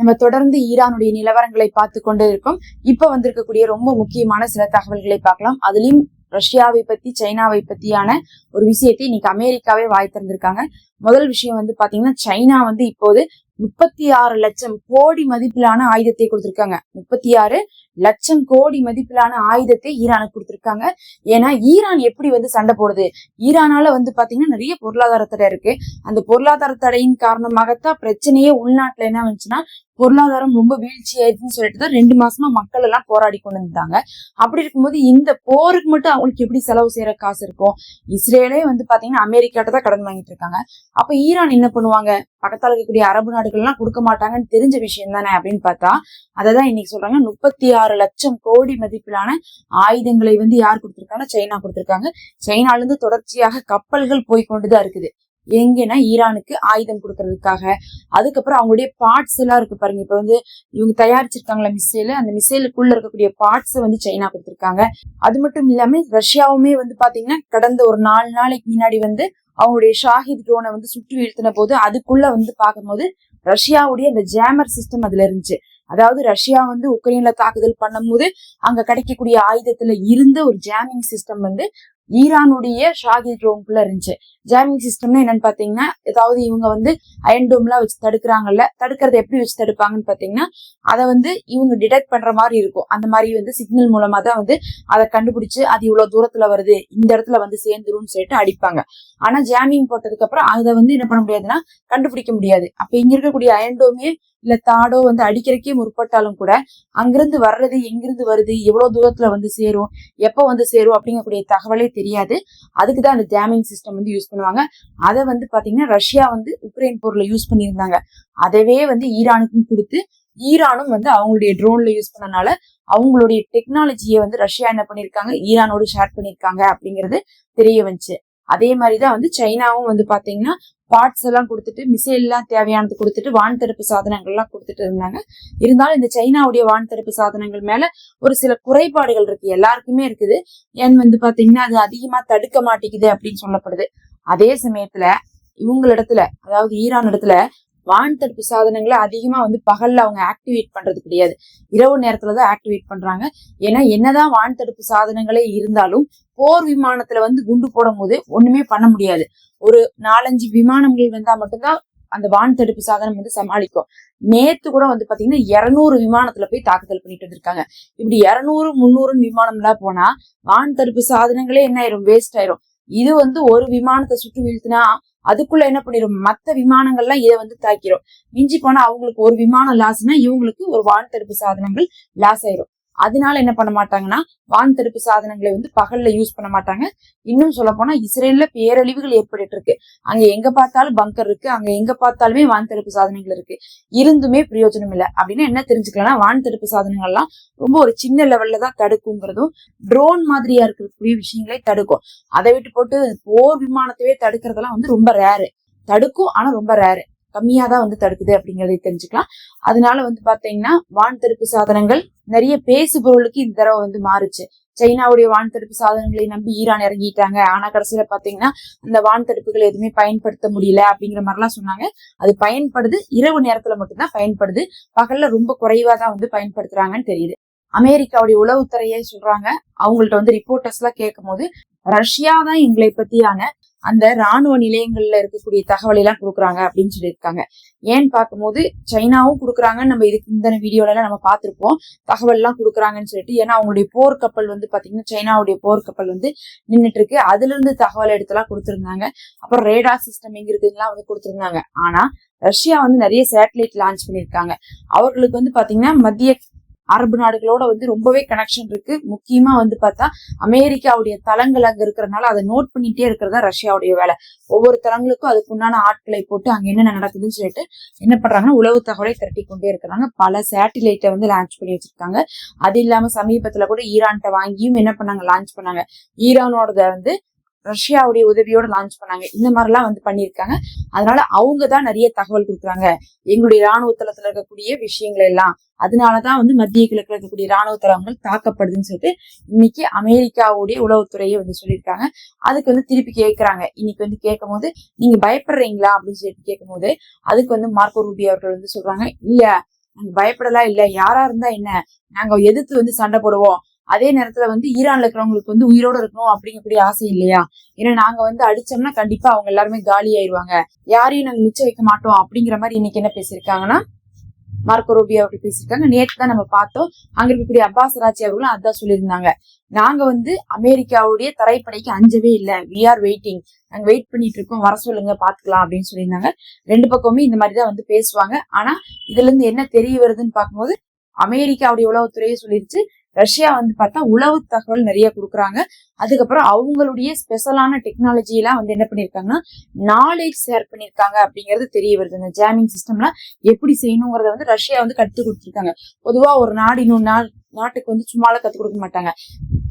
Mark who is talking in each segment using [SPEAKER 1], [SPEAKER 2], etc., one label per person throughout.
[SPEAKER 1] நம்ம தொடர்ந்து ஈரானுடைய நிலவரங்களை பார்த்து கொண்டே இருக்கோம். இப்ப வந்திருக்கக்கூடிய ரொம்ப முக்கியமான சில தகவல்களை பார்க்கலாம். அதுலயும் ரஷ்யாவை பத்தி சைனாவை பத்தியான ஒரு விஷயத்தை இன்னைக்கு அமெரிக்காவே வாய் திறந்திருக்காங்க. முதல் விஷயம் வந்து பாத்தீங்கன்னா, சைனா வந்து இப்போது 36 லட்சம் கோடி மதிப்பிலான ஆயுதத்தை கொடுத்திருக்காங்க. 36 லட்சம் கோடி மதிப்பிலான ஆயுதத்தை ஈரானுக்கு கொடுத்திருக்காங்க. ஏன்னா ஈரான் எப்படி வந்து சண்டை போடுது, ஈரானால வந்து பாத்தீங்கன்னா நிறைய பொருளாதார தடை இருக்கு. அந்த பொருளாதார தடையின் காரணமாகத்தான் பிரச்சனையே உள்நாட்டுல என்ன வந்துச்சுன்னா, பொருளாதாரம் ரொம்ப வீழ்ச்சி ஆயிடுச்சுன்னு சொல்லிட்டு தான் 2 மாசமா மக்கள் எல்லாம் போராடி கொண்டு இருந்தாங்க. அப்படி இருக்கும்போது இந்த போருக்கு மட்டும் அவங்களுக்கு எப்படி செலவு செய்யற காசு இருக்கும்? இஸ்ரேலே வந்து பாத்தீங்கன்னா அமெரிக்காட்ட தான் கடன் வாங்கிட்டு இருக்காங்க. அப்ப ஈரான் என்ன பண்ணுவாங்க? பக்கத்தால இருக்கக்கூடிய அரபு நாடுகள் எல்லாம் கொடுக்க மாட்டாங்கன்னு தெரிஞ்ச விஷயம் தானே அப்படின்னு பார்த்தா, அததான் இன்னைக்கு சொல்றாங்க. 36 லட்சம் கோடி மதிப்பிலான ஆயுதங்களை வந்து யார் கொடுத்திருக்காங்க? சைனா கொடுத்திருக்காங்க. சைனால இருந்து தொடர்ச்சியாக கப்பல்கள் போய் கொண்டுதான் இருக்குது. எங்கன்னா ஈரானுக்கு ஆயுதம் கொடுக்கறதுக்காக. அதுக்கப்புறம் அவங்களுடைய பார்ட்ஸ் எல்லாம் இருக்கு பாருங்க. இப்ப வந்து இவங்க தயாரிச்சிருக்காங்களா மிசைல், அந்த மிசைலுக்குள்ள இருக்கக்கூடிய பார்ட்ஸ் வந்து சைனா கொடுத்திருக்காங்க. அது மட்டும் இல்லாம ரஷ்யாவுமே வந்து பாத்தீங்கன்னா கடந்த ஒரு 4 நாளைக்கு முன்னாடி வந்து அவங்களுடைய ஷாஹித் ட்ரோனை வந்து சுற்றி வீழ்த்தின போது அதுக்குள்ள வந்து பார்க்கும்போது ரஷ்யாவுடைய அந்த ஜேமர் சிஸ்டம் அதுல இருந்துச்சு. அதாவது ரஷ்யா வந்து உக்ரைன்ல தாக்குதல் பண்ணும் போது அங்க கிடைக்கக்கூடிய ஆயுதத்துல இருந்த ஒரு ஜாமிங் சிஸ்டம் வந்து ஈரானுடைய ஷாஹித் ட்ரோனுக்குள்ள இருந்துச்சு. ஜாமிங் சிஸ்டம்னா என்னன்னு பாத்தீங்கன்னா, ஏதாவது இவங்க வந்து அயன்டோம் எல்லாம் வச்சு தடுக்கிறாங்கல்ல, தடுக்கிறது எப்படி வச்சு தடுப்பாங்கன்னு பாத்தீங்கன்னா, அதை வந்து இவங்க டிடெக்ட் பண்ற மாதிரி இருக்கும். அந்த மாதிரி வந்து சிக்னல் மூலமா தான் வந்து அதை கண்டுபிடிச்சு அது இவ்வளவு தூரத்துல வருது, இந்த இடத்துல வந்து சேர்ந்துரும்னு சொல்லிட்டு அடிப்பாங்க. ஆனா ஜாமிங் போட்டதுக்கு அப்புறம் அதை வந்து என்ன பண்ண முடியாதுன்னா கண்டுபிடிக்க முடியாது. அப்ப இங்க இருக்கக்கூடிய அயன்டோமே இல்ல தாடோ வந்து அடிக்கிறக்கே முற்பட்டாலும் கூட அங்கிருந்து வர்றது எங்கிருந்து வருது, எவ்வளவு தூரத்துல வந்து சேரும், எப்ப வந்து சேரும் அப்படிங்கக்கூடிய தகவலே தெரியாது. அதுக்குதான் அந்த ஜாமிங் சிஸ்டம் வந்து யூஸ் பண்ணுவாங்க. அதை வந்து பாத்தீங்கன்னா ரஷ்யா வந்து உக்ரைன் போர்ல யூஸ் பண்ணியிருந்தாங்க. அதவே வந்து ஈரானுக்கும் கொடுத்து ஈரானும் வந்து அவங்களுடைய ட்ரோன்ல யூஸ் பண்ணனால அவங்களுடைய டெக்னாலஜியை வந்து ரஷ்யா என்ன பண்ணிருக்காங்க, ஈரானோடு ஷேர் பண்ணிருக்காங்க அப்படிங்கிறது தெரிய வந்துச்சு. அதே மாதிரிதான் வந்து சைனாவும் வந்து பாத்தீங்கன்னா பார்ட்ஸ் எல்லாம் கொடுத்துட்டு, மிசைல் எல்லாம் தேவையானது கொடுத்துட்டு, வான் தடுப்பு சாதனங்கள் எல்லாம் கொடுத்துட்டு இருந்தாங்க. இருந்தாலும் இந்த சைனாவுடைய வான் தடுப்பு சாதனங்கள் மேல ஒரு சில குறைபாடுகள் இருக்கு, எல்லாருக்குமே இருக்குது. ஏன் வந்து பாத்தீங்கன்னா அது அதிகமா தடுக்க மாட்டேங்குது அப்படின்னு சொல்லப்படுது. அதே சமயத்துல இவங்களிடத்துல, அதாவது ஈரான் இடத்துல வான் தடுப்பு சாதனங்களை அதிகமா வந்து பகல்ல அவங்க ஆக்டிவேட் பண்றது கிடையாது, இரவு நேரத்துலதான் ஆக்டிவேட் பண்றாங்க. ஏன்னா என்னதான் வான் தடுப்பு சாதனங்களே இருந்தாலும் போர் விமானத்துல வந்து குண்டு போடும் போது ஒண்ணுமே பண்ண முடியாது. ஒரு 4-5 விமானங்கள் வந்தா மட்டும்தான் அந்த வான் தடுப்பு சாதனம் வந்து சமாளிக்கும். நேத்து கூட வந்து பாத்தீங்கன்னா 200 விமானத்துல போய் தாக்குதல் பண்ணிட்டு வந்திருக்காங்க. இப்படி 200-300 விமானம் எல்லாம் போனா வான் தடுப்பு சாதனங்களே என்ன ஆயிரும், வேஸ்ட் ஆயிரும். இது வந்து ஒரு விமானத்தை சுட்டு வீழ்த்தினா அதுக்குள்ள என்ன பண்ணிடும், மத்த விமானங்கள்லாம் இதை வந்து தாக்கிரும். மிஞ்சி போனா அவங்களுக்கு ஒரு விமானம் லாஸ்னா இவங்களுக்கு ஒரு வான் தடுப்பு சாதனங்கள் லாஸ் ஆயிரும். அதனால என்ன பண்ண மாட்டாங்கன்னா வான் தடுப்பு சாதனங்களை வந்து பகல்ல யூஸ் பண்ண மாட்டாங்க. இன்னும் சொல்ல போனா இஸ்ரேல்ல பேரழிவுகள் ஏற்பட்டு இருக்கு. அங்க எங்க பார்த்தாலும் பங்கர் இருக்கு, அங்க எங்க பார்த்தாலுமே வான் தடுப்பு சாதனங்கள் இருக்கு, இருந்துமே பிரயோஜனம் இல்லை. அப்படின்னு என்ன தெரிஞ்சுக்கலாம்னா, வான் தடுப்பு சாதனங்கள்லாம் ரொம்ப ஒரு சின்ன லெவல்ல தான் தடுக்குங்கிறதும், ட்ரோன் மாதிரியா இருக்கக்கூடிய விஷயங்களை தடுக்கும். அதை விட்டு போட்டு போர் விமானத்தையே தடுக்கிறதெல்லாம் வந்து ரொம்ப ரேரு. தடுக்கும், ஆனா ரொம்ப ரேரு, கம்மியா தான் வந்து தடுக்குது அப்படிங்கறதை தெரிஞ்சுக்கலாம். அதனால வந்து பாத்தீங்கன்னா வான் தடுப்பு சாதனங்கள் நிறைய பேசு பொருளுக்கு இந்த தடவை வந்து மாறுச்சு. சைனாவுடைய வான் தடுப்பு சாதனங்களை நம்பி ஈரான் இறங்கிட்டாங்க. ஆனா கடைசியில பாத்தீங்கன்னா அந்த வான் தடுப்புகள் எதுவுமே பயன்படுத்த முடியல அப்படிங்கிற மாதிரி எல்லாம் சொன்னாங்க. அது பயன்படுது, இரவு நேரத்துல மட்டும்தான் பயன்படுது, பகல்ல ரொம்ப குறைவா தான் வந்து பயன்படுத்துறாங்கன்னு தெரியுது. அமெரிக்காவுடைய உளவுத்துறையே சொல்றாங்க, அவங்கள்ட்ட வந்து ரிப்போர்ட்டர்ஸ் எல்லாம் கேட்கும் போது ரஷ்யா தான் எங்களை பத்தியான அந்த ராணுவ நிலையங்கள்ல இருக்கக்கூடிய தகவல் எல்லாம் கொடுக்குறாங்க அப்படின்னு சொல்லியிருக்காங்க. ஏன்னு பார்க்கும்போது சைனாவும் கொடுக்குறாங்கன்னு நம்ம இதுக்கு இந்த வீடியோல எல்லாம் நம்ம பார்த்திருப்போம், தகவல் எல்லாம் கொடுக்குறாங்கன்னு சொல்லிட்டு. ஏன்னா அவங்களுடைய போர்க்கப்பல் வந்து பாத்தீங்கன்னா சைனாவுடைய போர்க்கப்பல் வந்து நின்றுட்டு இருக்கு, அதுல இருந்து தகவல் எடுத்தெல்லாம் கொடுத்திருந்தாங்க. அப்புறம் ரேடார் சிஸ்டம் எங்க இருக்குதுலாம் வந்து கொடுத்திருந்தாங்க. ஆனா ரஷ்யா வந்து நிறைய சேட்டலைட் லான்ச் பண்ணிருக்காங்க. அவர்களுக்கு வந்து பாத்தீங்கன்னா மத்திய அரபு நாடுகளோட வந்து ரொம்பவே கனெக்ஷன் இருக்கு. முக்கியமா வந்து பார்த்தா அமெரிக்காவுடைய தளங்கள் அங்க இருக்கிறதுனால அதை நோட் பண்ணிட்டே இருக்கிறதா ரஷ்யாவுடைய வேலை. ஒவ்வொரு தளங்களுக்கும் அதுக்குண்டான ஆட்களை போட்டு அங்க என்னென்ன நடக்குதுன்னு சொல்லிட்டு என்ன பண்றாங்கன்னா உளவு தகவலை திரட்டி கொண்டே இருக்கிறாங்க. பல சேட்டிலைட்டை வந்து லான்ச் பண்ணி வச்சிருக்காங்க. அது இல்லாம சமீபத்துல கூட ஈரான்கிட்ட வாங்கியும் என்ன பண்ணாங்க, லான்ச் பண்ணாங்க. ஈரானோட வந்து ரஷ்யாவுடைய உதவியோட லான்ச் பண்ணாங்க. இந்த மாதிரி எல்லாம் வந்து பண்ணிருக்காங்க. அதனால அவங்கதான் நிறைய தகவல் கொடுக்குறாங்க, எங்களுடைய ராணுவ தளத்துல இருக்கக்கூடிய விஷயங்கள் எல்லாம். அதனாலதான் வந்து மத்திய கிழக்குல இருக்கக்கூடிய ராணுவ தளங்கள் தாக்கப்படுதுன்னு சொல்லிட்டு இன்னைக்கு அமெரிக்காவுடைய உளவுத்துறையை வந்து சொல்லியிருக்காங்க. அதுக்கு வந்து திருப்பி கேட்கிறாங்க. இன்னைக்கு வந்து கேட்கும் போது நீங்க பயப்படுறீங்களா அப்படின்னு சொல்லிட்டு கேட்கும் போது அதுக்கு வந்து மார்க்கோ ரூபியோ அவர்கள் வந்து சொல்றாங்க, இல்ல நாங்க பயப்படலாம் இல்ல, யாரா இருந்தா என்ன, நாங்க எதிர்த்து வந்து சண்டை போடுவோம். அதே நேரத்துல வந்து ஈரான்ல இருக்கிறவங்களுக்கு வந்து உயிரோட இருக்கணும் அப்படிங்கக்கூடிய ஆசை இல்லையா? ஏன்னா நாங்க வந்து அடிச்சோம்னா கண்டிப்பா அவங்க எல்லாருமே காலி ஆயிருவாங்க, யாரையும் நாங்க மிச்சம் வைக்க மாட்டோம் அப்படிங்கிற மாதிரி இன்னைக்கு என்ன பேசியிருக்காங்கன்னா மார்க்கோ ரூபியோ அவர்கள் பேசியிருக்காங்க. நேற்று தான் நம்ம பார்த்தோம், அங்க இருக்கக்கூடிய அப்பாஸ் ராச்சி அவர்களும் அதான் சொல்லியிருந்தாங்க. நாங்க வந்து அமெரிக்காவுடைய தரைப்படைக்கு அஞ்சவே இல்லை, வி ஆர் வெயிட்டிங், நாங்க வெயிட் பண்ணிட்டு இருக்கோம், வர சொல்லுங்க பாத்துக்கலாம் அப்படின்னு சொல்லியிருந்தாங்க. ரெண்டு பக்கமுமே இந்த மாதிரிதான் வந்து பேசுவாங்க. ஆனா இதுல இருந்து என்ன தெரிய வருதுன்னு பார்க்கும்போது அமெரிக்காவுடைய உளவுத்துறையே சொல்லிருச்சு, ரஷ்யா வந்து பார்த்தா உளவு தகவல் நிறைய கொடுக்குறாங்க. அதுக்கப்புறம் அவங்களுடைய ஸ்பெஷலான டெக்னாலஜி எல்லாம் வந்து என்ன பண்ணிருக்காங்கன்னா நாலேஜ் ஷேர் பண்ணிருக்காங்க அப்படிங்கிறது தெரிய வருது. இந்த ஜாமிங் சிஸ்டம்லாம் எப்படி செய்யணுங்கிறத வந்து ரஷ்யா வந்து கத்து கொடுத்துருக்காங்க. பொதுவா ஒரு நாடு இன்னொரு நாட்டுக்கு வந்து சும்மால கத்து கொடுக்க மாட்டாங்க.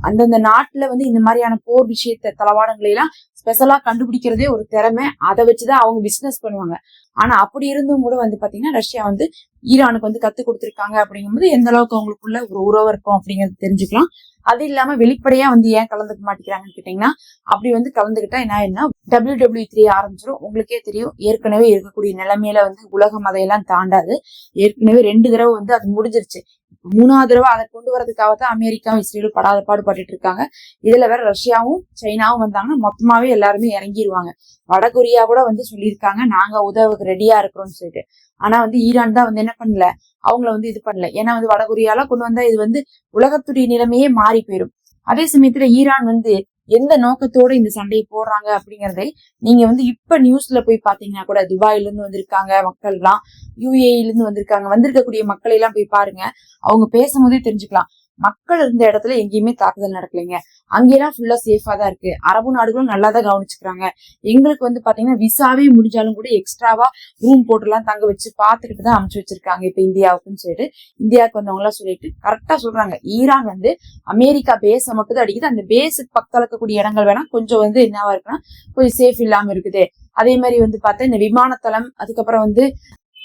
[SPEAKER 1] அந்தந்த நாட்டுல வந்து இந்த மாதிரியான போர் விஷயத்த தளவாடங்களை எல்லாம் ஸ்பெஷலா கண்டுபிடிக்கிறதே ஒரு திறமை. அதை வச்சுதான் அவங்க பிசினஸ் பண்ணுவாங்க. ஆனா அப்படி இருந்தும் கூட வந்து பாத்தீங்கன்னா ரஷ்யா வந்து ஈரானுக்கு வந்து கத்து கொடுத்துருக்காங்க அப்படிங்கும்போது எந்த அளவுக்கு அவங்களுக்குள்ள ஒரு உறவு இருக்கும் அப்படிங்கறது தெரிஞ்சுக்கலாம். அது இல்லாம வெளிப்படையா வந்து ஏன் கலந்துக்க மாட்டேங்கிறாங்கன்னு கேட்டீங்கன்னா, அப்படி வந்து கலந்துகிட்டா என்ன WWE3 ஆரம்பிச்சிடும். உங்களுக்கே தெரியும், ஏற்கனவே இருக்கக்கூடிய நிலைமையில வந்து உலகம் அதையெல்லாம் தாண்டாது. ஏற்கனவே 2 தடவை வந்து அது முடிஞ்சிருச்சு. 3வது தடவை அதை கொண்டு வரதுக்காகத்தான் அமெரிக்காவும் இஸ்ரேலும் படாத பாடுபட்டு இருக்காங்க. இதுல வேற ரஷ்யாவும் சைனாவும் வந்தாங்கன்னா மொத்தமாவே எல்லாருமே இறங்கிடுவாங்க. வடகொரியா கூட வந்து சொல்லியிருக்காங்க, நாங்க உதவுக்கு ரெடியா இருக்கிறோம்னு சொல்லிட்டு. ஆனா வந்து ஈரான் தான் வந்து என்ன பண்ணல, அவங்கள வந்து இது பண்ணல. ஏன்னா வந்து வடகொரியால கொண்டு வந்தா இது வந்து உலகத்துடைய நிலைமையே மாறி போயிடும். அதே சமயத்துல ஈரான் வந்து எந்த நோக்கத்தோட இந்த சண்டையை போடுறாங்க அப்படிங்கறதை நீங்க வந்து இப்ப நியூஸ்ல போய் பாத்தீங்கன்னா கூட, துபாயில இருந்து வந்திருக்காங்க மக்கள் எல்லாம், யுஏஇல இருந்து வந்திருக்கக்கூடிய மக்களை எல்லாம் போய் பாருங்க. அவங்க பேசும்போதே தெரிஞ்சுக்கலாம், மக்கள் இருந்த இடத்துல எங்கேயுமே தாக்குதல் நடக்கலைங்க, அங்கெல்லாம் ஃபுல்லா சேஃபா தான் இருக்கு, அரபு நாடுகளும் நல்லா தான் கவனிச்சுக்கிறாங்க, எங்களுக்கு வந்து பாத்தீங்கன்னா விசாவே முடிஞ்சாலும் கூட எக்ஸ்ட்ராவா ரூம் போட்டுலாம் தங்க வச்சு பாத்துக்கிட்டு தான் அனுப்பிச்சு வச்சிருக்காங்க இப்ப இந்தியாவுக்குன்னு சொல்லிட்டு இந்தியாவுக்கு வந்தவங்க எல்லாம் சொல்லிட்டு கரெக்டா சொல்றாங்க. ஈரான் வந்து அமெரிக்கா பேஸ மட்டும் தான் அடிக்குது, அந்த பேஸுக்கு பக்கத்துல இருக்கக்கூடிய இடங்கள் வேணா கொஞ்சம் வந்து என்னவா இருக்குன்னா கொஞ்சம் சேஃப் இல்லாம இருக்குது. அதே மாதிரி வந்து பார்த்தா இந்த விமானத்தளம், அதுக்கப்புறம் வந்து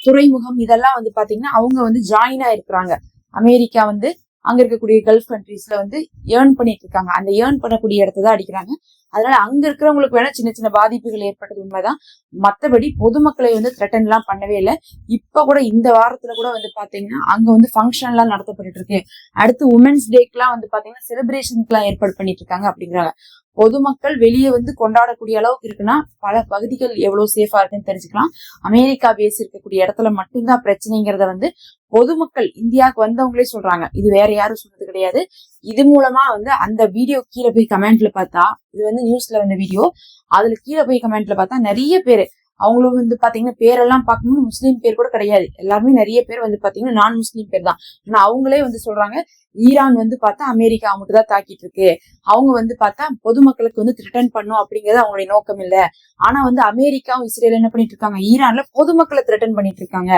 [SPEAKER 1] துறைமுகம், இதெல்லாம் வந்து பாத்தீங்கன்னா அவங்க வந்து ஜாயினா இருக்கிறாங்க. அமெரிக்கா வந்து அங்க இருக்கக்கூடிய கல்ஃப் கண்ட்ரீஸ்ல வந்து ஏர்ன் பண்ணிட்டு இருக்காங்க. அந்த ஏர்ன் பண்ணக்கூடிய இடத்தான் அடிக்கிறாங்க. அதனால அங்க இருக்கிறவங்களுக்கு வேணா சின்ன சின்ன பாதிப்புகள் ஏற்பட்டது உண்மைதான். மத்தபடி பொதுமக்களை வந்து த்ரெட்டன் எல்லாம் பண்ணவே இல்லை. இப்ப கூட இந்த வாரத்துல கூட வந்து பாத்தீங்கன்னா அங்க வந்து ஃபங்க்ஷன் எல்லாம் நடத்தப்பட்டு இருக்கு. அடுத்து உமன்ஸ் டேக்கு எல்லாம் வந்து பாத்தீங்கன்னா செலிப்ரேஷனுக்கு எல்லாம் ஏற்பாடு பண்ணிட்டு இருக்காங்க அப்படிங்கிறாங்க. பொதுமக்கள் வெளியே வந்து கொண்டாடக்கூடிய அளவுக்கு இருக்குன்னா பல பகுதிகள் எவ்வளவு சேஃபா இருக்குன்னு தெரிஞ்சுக்கலாம். அமெரிக்கா பேஸ் இருக்கக்கூடிய இடத்துல மட்டும்தான் பிரச்சனைங்கிறத வந்து பொதுமக்கள் இந்தியாவுக்கு வந்தவங்களே சொல்றாங்க. இது வேற யாரும் சொல்றது கிடையாது. இது மூலமா வந்து அந்த வீடியோ கீழே போய் கமெண்ட்ல பார்த்தா, இது வந்து நியூஸ்ல வந்த வீடியோ, அதுல கீழே போய் கமெண்ட்ல பார்த்தா நிறைய பேரு அவங்களும் வந்து பாத்தீங்கன்னா பேரெல்லாம் பார்க்கும்போது முஸ்லீம் பேர் கூட கிடையாது. எல்லாருமே நிறைய பேர் வந்து பாத்தீங்கன்னா நான் முஸ்லீம் பேர் தான். ஆனா அவங்களே வந்து சொல்றாங்க, ஈரான் வந்து பார்த்தா அமெரிக்கா மட்டும் தான் தாக்கிட்டு இருக்கு, அவங்க வந்து பார்த்தா பொதுமக்களுக்கு வந்து த்ரெட்டன் பண்ணும் அப்படிங்கிறது அவங்களுடைய நோக்கம் இல்ல. ஆனா வந்து அமெரிக்காவும் இஸ்ரேல் என்ன பண்ணிட்டு இருக்காங்க, ஈரான்ல பொதுமக்களை த்ரெட்டன் பண்ணிட்டு இருக்காங்க.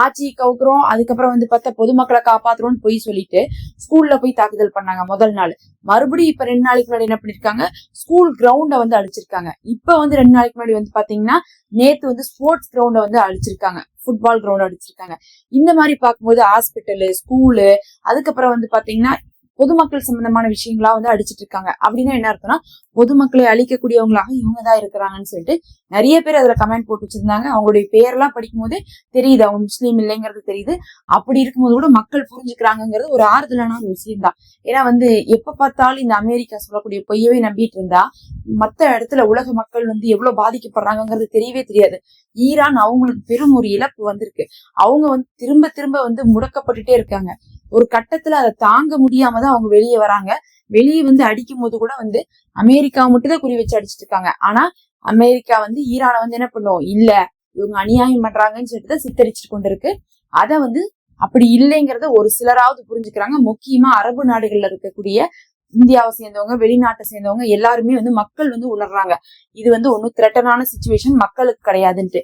[SPEAKER 1] ஆட்சி கவுக்குறோம், அதுக்கப்புறம் வந்து பார்த்தா பொதுமக்களை காப்பாத்துறோம்னு போய் சொல்லிட்டு ஸ்கூல்ல போய் தாக்குதல் பண்ணாங்க முதல் நாள். மறுபடியும் இப்ப 2 நாளைக்கு முன்னாடி என்ன பண்ணிருக்காங்க, ஸ்கூல் கிரவுண்ட வந்து அழிச்சிருக்காங்க. இப்ப வந்து 2 நாளைக்கு முன்னாடி வந்து பாத்தீங்கன்னா நேத்து வந்து ஸ்போர்ட்ஸ் கிரவுண்ட வந்து அழிச்சிருக்காங்க, ஃபுட்பால் கிரவுண்ட் அடிச்சிருக்காங்க. இந்த மாதிரி பார்க்கும்போது ஹாஸ்பிட்டலு, ஸ்கூலு, அதுக்கப்புறம் வந்து பாத்தீங்கன்னா பொதுமக்கள் சம்பந்தமான விஷயங்களா வந்து அடிச்சிட்டு இருக்காங்க. அப்படின்னா என்ன அர்த்தம்னா பொதுமக்களை அழிக்கக்கூடியவங்களாக இவங்கதான் இருக்கிறாங்கன்னு சொல்லிட்டு நிறைய பேர் அதுல கமெண்ட் போட்டு வச்சிருந்தாங்க. அவங்களுடைய பேரெல்லாம் படிக்கும் போதே தெரியுது அவங்க முஸ்லீம் இல்லைங்கிறது தெரியுது. அப்படி இருக்கும்போது கூட மக்கள் புரிஞ்சுக்கிறாங்கிறது ஒரு ஆறுதலான ஒரு விஷயம் தான். ஏன்னா வந்து எப்ப பார்த்தாலும் இந்த அமெரிக்கா சொல்லக்கூடிய பொய்யவே நம்பிட்டு இருந்தா மத்த இடத்துல உலக மக்கள் வந்து எவ்வளவு பாதிக்கப்படுறாங்கிறது தெரியவே தெரியாது. ஈரான் அவங்களுக்கு பெரும் ஒரு இழப்பு வந்திருக்கு. அவங்க வந்து திரும்ப திரும்ப வந்து முடக்கப்பட்டுட்டே இருக்காங்க. ஒரு கட்டத்துல அதை தாங்க முடியாம தான் அவங்க வெளியே வராங்க. வெளியே வந்து அடிக்கும் போது கூட வந்து அமெரிக்கா மட்டும் தான் குறி வச்சு அடிச்சிட்டு இருக்காங்க. ஆனா அமெரிக்கா வந்து ஈரானை வந்து என்ன பண்ணும், இல்ல இவங்க அநியாயம் பண்றாங்கன்னு சொல்லிட்டு தான் சித்தரிச்சுட்டு கொண்டு இருக்கு. அத வந்து அப்படி இல்லைங்கிறத ஒரு சிலராவது புரிஞ்சுக்கிறாங்க. முக்கியமா அரபு நாடுகள்ல இருக்கக்கூடிய இந்தியாவை சேர்ந்தவங்க, வெளிநாட்டை சேர்ந்தவங்க எல்லாருமே வந்து மக்கள் வந்து உணர்றாங்க, இது வந்து ஒன்னும் த்ரெட்டனான சிச்சுவேஷன் மக்களுக்கு கிடையாதுன்ட்டு.